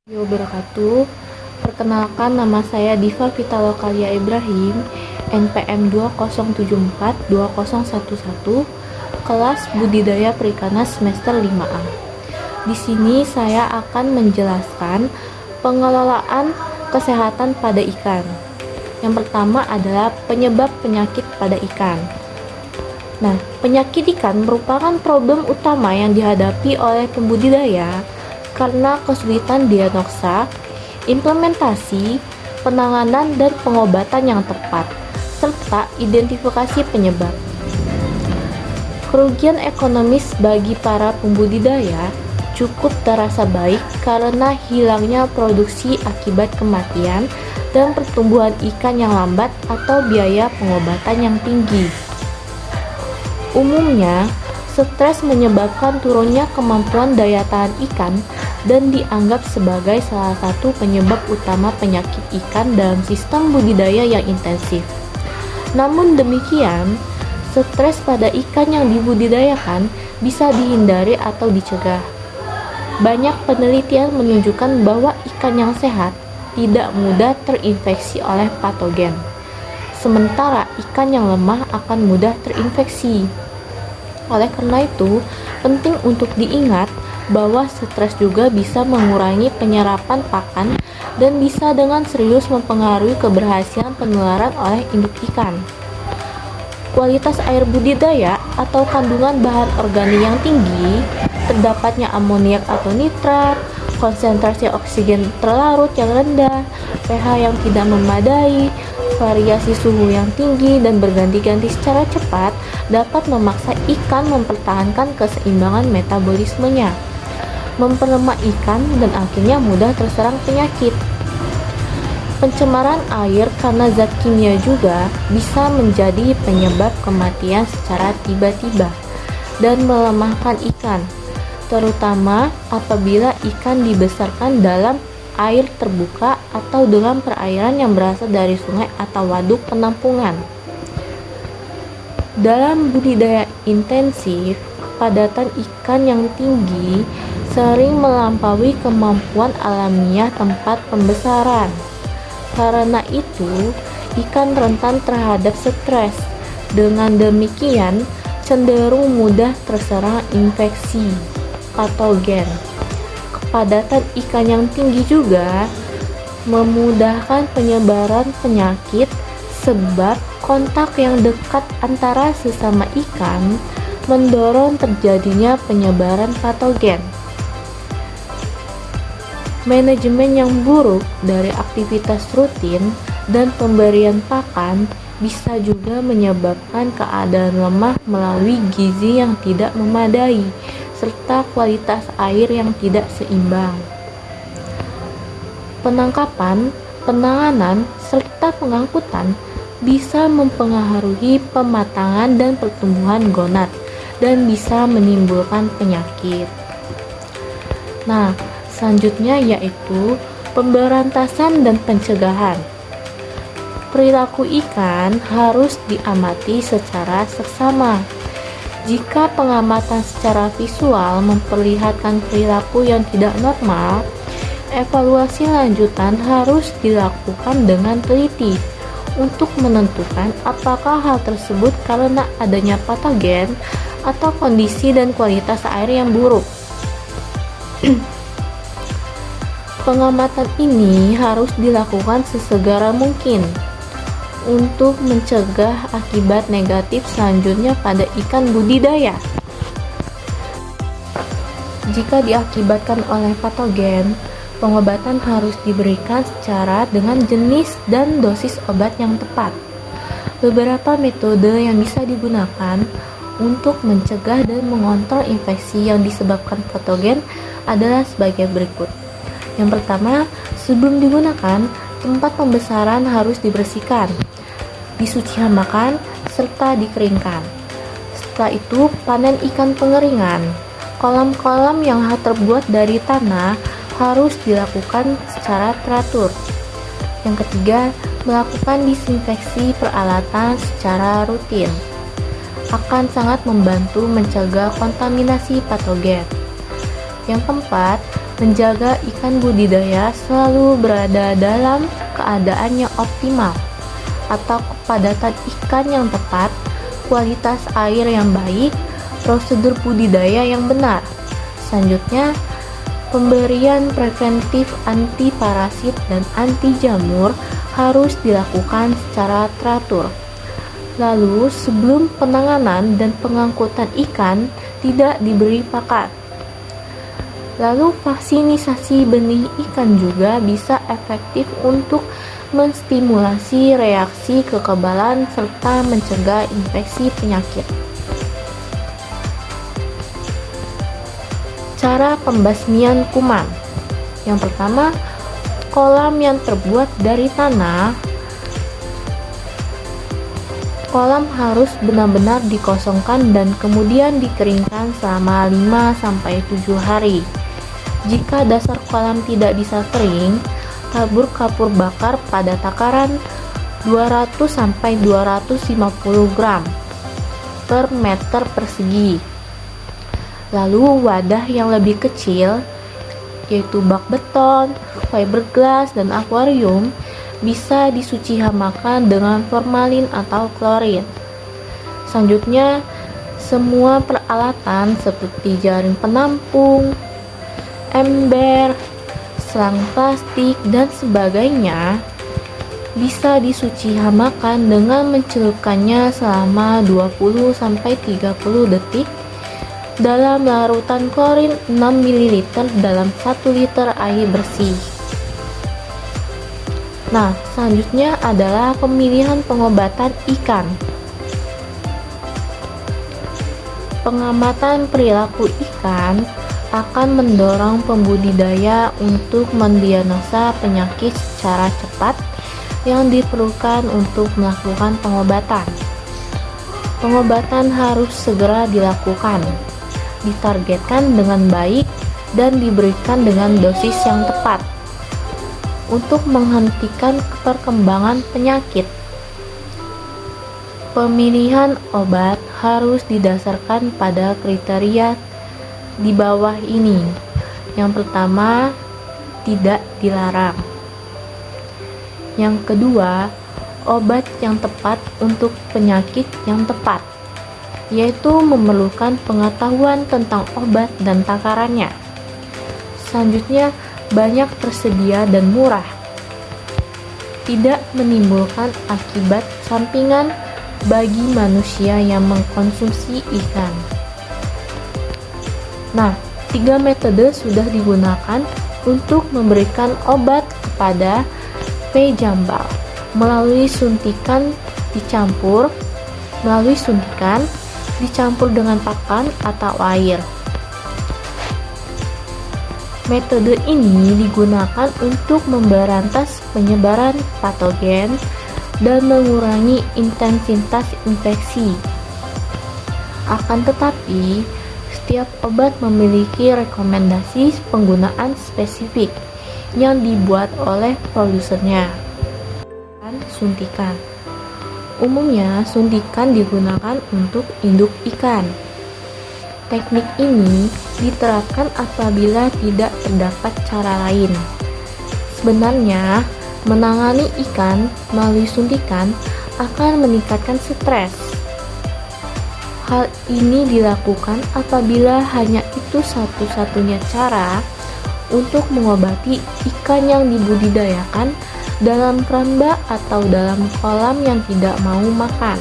Wabarakatuh. Perkenalkan, nama saya Diva Vitalokalia Ibrahim, NPM 20742011, kelas Budidaya Perikanan semester 5A. Di sini saya akan menjelaskan pengelolaan kesehatan pada ikan. Yang pertama adalah penyebab penyakit pada ikan. Nah, penyakit ikan merupakan problem utama yang dihadapi oleh pembudidaya karena kesulitan diagnosa, implementasi, penanganan dan pengobatan yang tepat, serta identifikasi penyebab. Kerugian ekonomis bagi para pembudidaya cukup terasa baik karena hilangnya produksi akibat kematian dan pertumbuhan ikan yang lambat atau biaya pengobatan yang tinggi. Umumnya, stres menyebabkan turunnya kemampuan daya tahan ikan dan dianggap sebagai salah satu penyebab utama penyakit ikan dalam sistem budidaya yang intensif. Namun demikian, stres pada ikan yang dibudidayakan bisa dihindari atau dicegah. Banyak penelitian menunjukkan bahwa ikan yang sehat tidak mudah terinfeksi oleh patogen, sementara ikan yang lemah akan mudah terinfeksi. Oleh karena itu, penting untuk diingat bahwa stres juga bisa mengurangi penyerapan pakan dan bisa dengan serius mempengaruhi keberhasilan penularan oleh induk ikan. Kualitas air budidaya atau kandungan bahan organik yang tinggi, terdapatnya amoniak atau nitrat, konsentrasi oksigen terlarut yang rendah, pH yang tidak memadai, variasi suhu yang tinggi dan berganti-ganti secara cepat dapat memaksa ikan mempertahankan keseimbangan metabolismenya, memperlemah ikan dan akhirnya mudah terserang penyakit. Pencemaran air karena zat kimia juga bisa menjadi penyebab kematian secara tiba-tiba dan melemahkan ikan, terutama apabila ikan dibesarkan dalam air terbuka atau dalam perairan yang berasal dari sungai atau waduk penampungan. Dalam budidaya intensif, kepadatan ikan yang tinggi sering melampaui kemampuan alamiah tempat pembesaran. Karena itu, ikan rentan terhadap stres. Dengan demikian, cenderung mudah terserang infeksi patogen. Kepadatan ikan yang tinggi juga memudahkan penyebaran penyakit sebab kontak yang dekat antara sesama ikan mendorong terjadinya penyebaran patogen. Manajemen yang buruk dari aktivitas rutin dan pemberian pakan bisa juga menyebabkan keadaan lemah melalui gizi yang tidak memadai serta kualitas air yang tidak seimbang. Penangkapan, penanganan, serta pengangkutan bisa mempengaruhi pematangan dan pertumbuhan gonad dan bisa menimbulkan penyakit. Nah, selanjutnya yaitu pemberantasan dan pencegahan. Perilaku ikan harus diamati secara seksama. Jika pengamatan secara visual memperlihatkan perilaku yang tidak normal, evaluasi lanjutan harus dilakukan dengan teliti untuk menentukan apakah hal tersebut karena adanya patogen atau kondisi dan kualitas air yang buruk. Pengamatan ini harus dilakukan sesegera mungkin untuk mencegah akibat negatif selanjutnya pada ikan budidaya. Jika diakibatkan oleh patogen, pengobatan harus diberikan secara dengan jenis dan dosis obat yang tepat. Beberapa metode yang bisa digunakan untuk mencegah dan mengontrol infeksi yang disebabkan patogen adalah sebagai berikut. Yang pertama, sebelum digunakan, tempat pembesaran harus dibersihkan, disuci hamakan, serta dikeringkan. Setelah itu, panen ikan pengeringan. Kolam-kolam yang terbuat dari tanah harus dilakukan secara teratur. Yang ketiga, melakukan disinfeksi peralatan secara rutin akan sangat membantu mencegah kontaminasi patogen. Yang keempat, menjaga ikan budidaya selalu berada dalam keadaan yang optimal atau kepadatan ikan yang tepat, kualitas air yang baik, prosedur budidaya yang benar. Selanjutnya, pemberian preventif anti parasit dan anti jamur harus dilakukan secara teratur. Lalu, sebelum penanganan dan pengangkutan ikan tidak diberi pakan. Lalu, vaksinisasi benih ikan juga bisa efektif untuk menstimulasi reaksi kekebalan serta mencegah infeksi penyakit. Cara pembasmian kuman. Yang pertama, kolam yang terbuat dari tanah. Kolam harus benar-benar dikosongkan dan kemudian dikeringkan selama 5-7 hari. Jika dasar kolam tidak bisa kering, tabur kapur bakar pada takaran 200-250 gram per meter persegi. Lalu wadah yang lebih kecil, yaitu bak beton, fiberglass, dan akuarium, bisa disuci hamakan dengan formalin atau klorin. Selanjutnya, semua peralatan seperti jaring penampung, ember, selang plastik, dan sebagainya bisa disuci hamakan dengan mencelupkannya selama 20-30 detik dalam larutan klorin 6 ml dalam 1 liter air bersih. Nah, selanjutnya adalah pemilihan pengobatan ikan. Pengamatan perilaku ikan akan mendorong pembudidaya untuk mendiagnosa penyakit secara cepat yang diperlukan untuk melakukan pengobatan. Pengobatan harus segera dilakukan, ditargetkan dengan baik, dan diberikan dengan dosis yang tepat untuk menghentikan perkembangan penyakit. Pemilihan obat harus didasarkan pada kriteria di bawah ini. Yang pertama, tidak dilarang. Yang kedua, obat yang tepat untuk penyakit yang tepat, yaitu memerlukan pengetahuan tentang obat dan takarannya. Selanjutnya, banyak tersedia dan murah, tidak menimbulkan akibat sampingan bagi manusia yang mengkonsumsi ikan. Nah, 3 metode sudah digunakan untuk memberikan obat kepada P. jambal melalui suntikan dicampur dengan pakan atau air. Metode ini digunakan untuk memberantas penyebaran patogen dan mengurangi intensitas infeksi. Akan tetapi, setiap obat memiliki rekomendasi penggunaan spesifik yang dibuat oleh produsernya. Suntikan. Umumnya, suntikan digunakan untuk induk ikan. Teknik ini diterapkan apabila tidak terdapat cara lain. Sebenarnya, menangani ikan melalui suntikan akan meningkatkan stres. Hal ini dilakukan apabila hanya itu satu-satunya cara untuk mengobati ikan yang dibudidayakan dalam keramba atau dalam kolam yang tidak mau makan.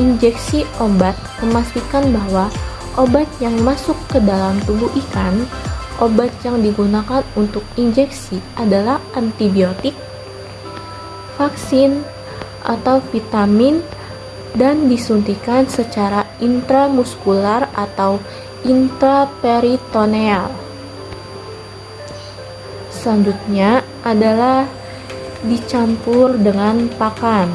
Injeksi obat memastikan bahwa obat yang masuk ke dalam tubuh ikan, obat yang digunakan untuk injeksi adalah antibiotik, vaksin, atau vitamin, dan disuntikan secara intramuskular atau intraperitoneal. Selanjutnya adalah dicampur dengan pakan.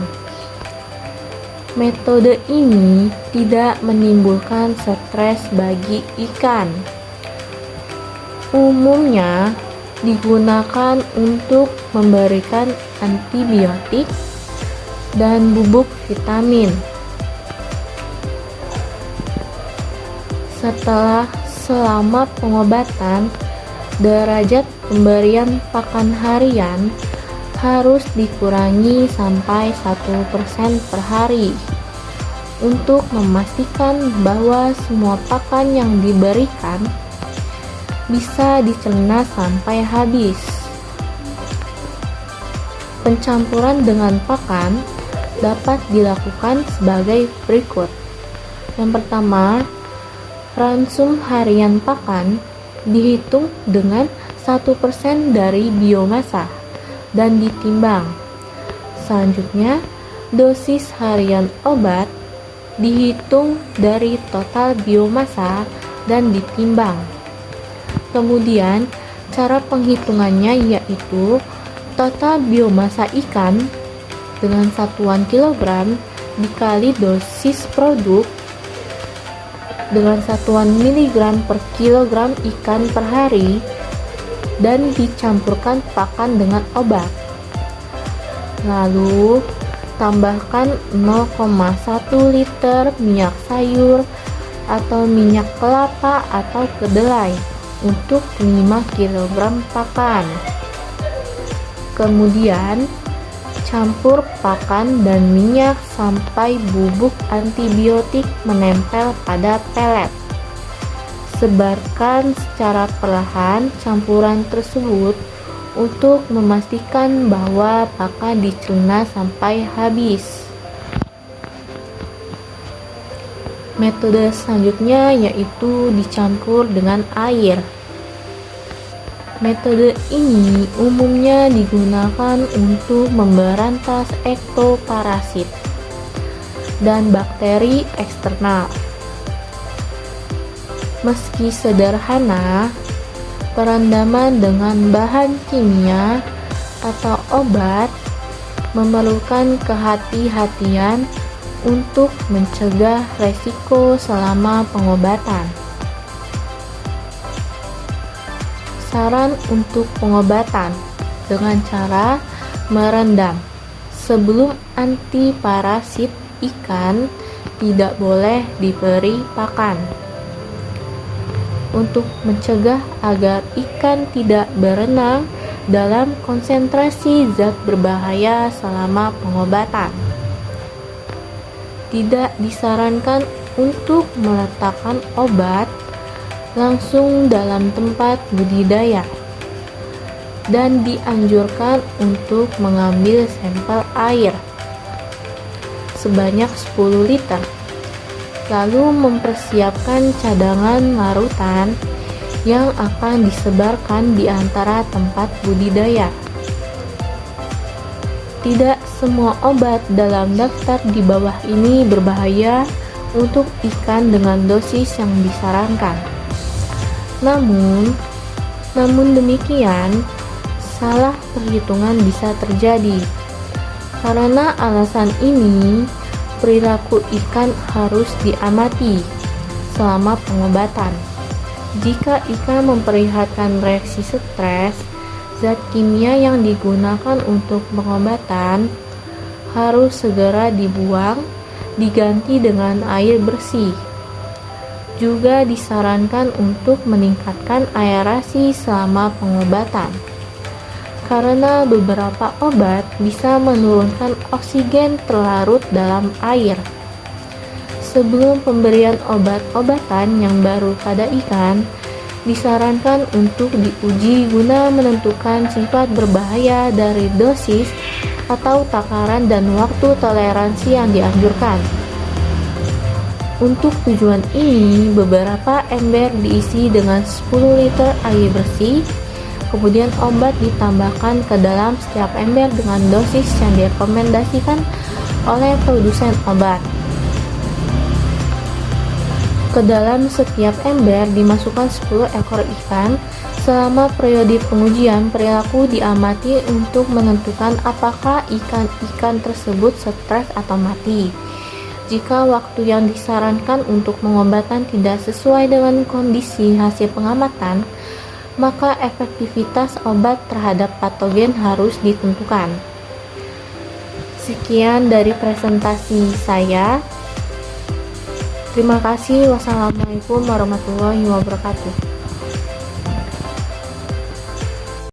Metode ini tidak menimbulkan stres bagi ikan. Umumnya digunakan untuk memberikan antibiotik dan bubuk vitamin. Setelah Selama pengobatan, derajat pemberian pakan harian harus dikurangi sampai 1% per hari untuk memastikan bahwa semua pakan yang diberikan bisa dicerna sampai habis. Pencampuran dengan pakan dapat dilakukan sebagai berikut. Yang pertama, ransum harian pakan dihitung dengan 1% dari biomasa dan ditimbang. Selanjutnya, dosis harian obat dihitung dari total biomasa dan ditimbang. Kemudian, cara penghitungannya yaitu total biomasa ikan dengan satuan kilogram dikali dosis produk dengan satuan miligram per kilogram ikan per hari dan dicampurkan pakan dengan obat. Lalu, tambahkan 0,1 liter minyak sayur atau minyak kelapa atau kedelai untuk 5 kg pakan. Kemudian, campur pakan dan minyak sampai bubuk antibiotik menempel pada pelet. Sebarkan secara perlahan campuran tersebut untuk memastikan bahwa pakan dicerna sampai habis. Metode selanjutnya yaitu dicampur dengan air. Metode ini umumnya digunakan untuk memberantas ektoparasit dan bakteri eksternal. Meski sederhana, perendaman dengan bahan kimia atau obat memerlukan kehati-hatian untuk mencegah resiko selama pengobatan. Saran untuk pengobatan dengan cara merendam. Sebelum antiparasit ikan tidak boleh diberi pakan. Untuk mencegah agar ikan tidak berenang dalam konsentrasi zat berbahaya selama pengobatan. Tidak disarankan untuk meletakkan obat langsung dalam tempat budidaya dan dianjurkan untuk mengambil sampel air sebanyak 10 liter, lalu mempersiapkan cadangan larutan yang akan disebarkan di antara tempat budidaya. Tidak semua obat dalam daftar di bawah ini berbahaya untuk ikan dengan dosis yang disarankan. Namun demikian, salah perhitungan bisa terjadi. Karena alasan ini, perilaku ikan harus diamati selama pengobatan. Jika ikan memperlihatkan reaksi stres, zat kimia yang digunakan untuk pengobatan harus segera dibuang, diganti dengan air bersih. Juga disarankan untuk meningkatkan aerasi selama pengobatan, karena beberapa obat bisa menurunkan oksigen terlarut dalam air. Sebelum pemberian obat-obatan yang baru pada ikan, disarankan untuk diuji guna menentukan sifat berbahaya dari dosis atau takaran dan waktu toleransi yang dianjurkan. Untuk tujuan ini, beberapa ember diisi dengan 10 liter air bersih, kemudian obat ditambahkan ke dalam setiap ember dengan dosis yang direkomendasikan oleh produsen obat. Ke dalam setiap ember dimasukkan 10 ekor ikan. Selama periode pengujian, perilaku diamati untuk menentukan apakah ikan-ikan tersebut stres atau mati. Jika waktu yang disarankan untuk pengobatan tidak sesuai dengan kondisi hasil pengamatan, maka efektivitas obat terhadap patogen harus ditentukan. Sekian dari presentasi saya. Terima kasih. Wassalamualaikum warahmatullahi wabarakatuh.